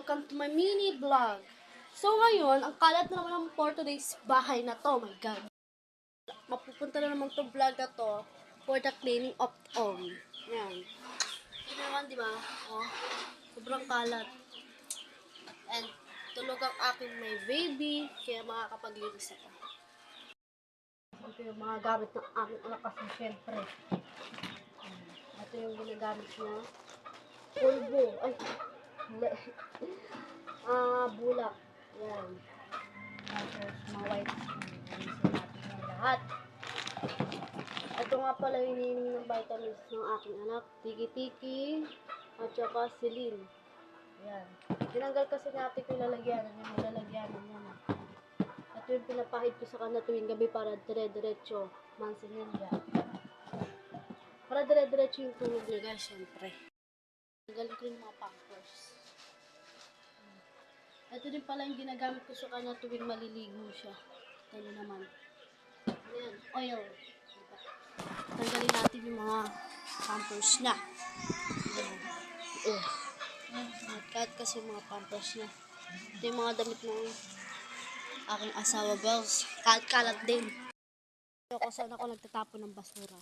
welcome to my mini vlog. So ngayon, ang kalat na naman for today's bahay na to, oh my god. Mapupunta na naman to vlog na to for the cleaning of all. Yan. Ito naman, di ba? Oh, sobrang kalat. And tulog ang aking may baby, kaya makakapaglinis ako. Ito yung mga gamit ng aking anak kasi syempre. Ito yung ginagamit niya. Pulbo. Ay, bulak. Yan. Tapos, mga white. Alisin natin na lahat. Ito nga pala yung hinihingi ng vitamins ng aking anak. Tiki-tiki. At saka silin. Yan. Tinanggal kasi natin yung lalagyanan. Yung lalagyanan yan. Ito yung pinapahid ko sa kanya tuwing gabi para dire-diretso. Mansinin niya. Para dire-diretso yung tulog niya, guys, syempre. Tanggalin ko yung mga pampers. Ito din pala yung ginagamit ko sa kanya tuwing maliligo siya. Ito naman. Ayan, oil. Diba? Tanggalin natin yung mga pampers niya. Cut kasi yung mga pampers niya. Ito yung mga damit ng aking asawa, girls. Kalat din. Ako saan ako nagtatapon ng basura.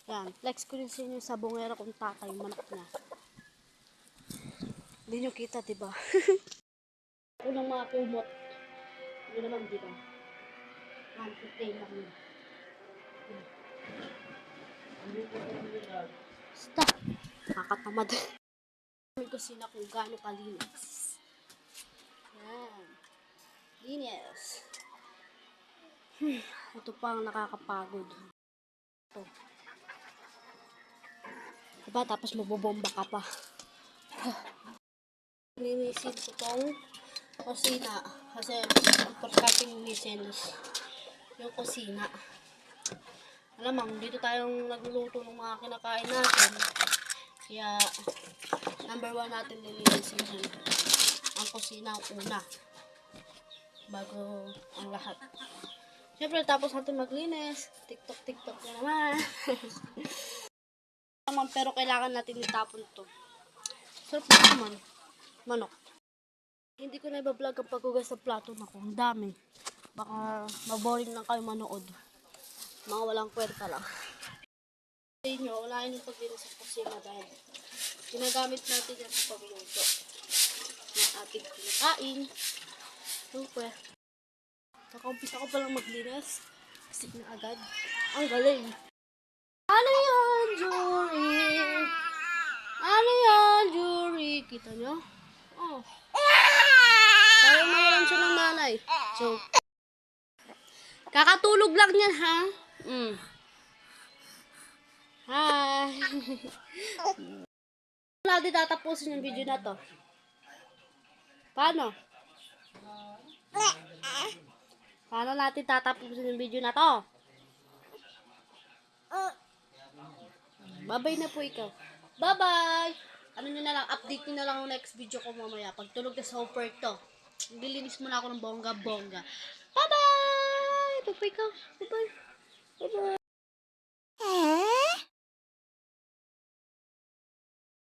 Yan. Flex ko rin sa inyo sa bungera kung tatay yung manok niya. Hindi nyo kita, diba? Ako ng mga kumot. Hindi naman, diba? 150 lang yun. Basta. Nakakatamad. May kusina kung gaano kalinis. Yan. Linis. Ito pa ang nakakapagod. Ito. Diba? Tapos mabobomba ka pa. Linisin ko tong kusina. Kasi importante linisin yung kusina. Alamang, dito tayong nagluluto ng mga kinakain natin. Kaya, number 1 natin linisin yan. Ang kusina ang una. Bago ang lahat. Siyempre, tapos natin maglinis. TikTok na naman. Pero kailangan natin itapon to. Sarap naman. Manok. Hindi ko na ibablog ang paghugas ng plato na ko. Ang dami. Baka maboring lang kayo manood. Mga walang kwenta lang. Sa inyo, unahin yung paglinis sa kusina dahil ginagamit natin yan sa pagluto ng ating kinakain. Super. Nakaumpisa ko palang maglinis. Kasi na agad. Ang galing. Ano yan, Jory? Ano yan, Jory? Kita nyo? Oh. Parang mawalan siya ng nanay. So, kakatulog lang yan, ha? Hi! Natin tatapusin yung video na to. Paano? Paano natin tatapusin yung video na to? Bye-bye na po ikaw. Bye-bye! Ano nyo na lang, update nyo na lang yung next video ko mamaya. Pag tulog na sa hopper to. Nililinis muna ako ng bongga-bongga. Bye-bye! Bye-bye ikaw. Bye-bye. Bye-bye.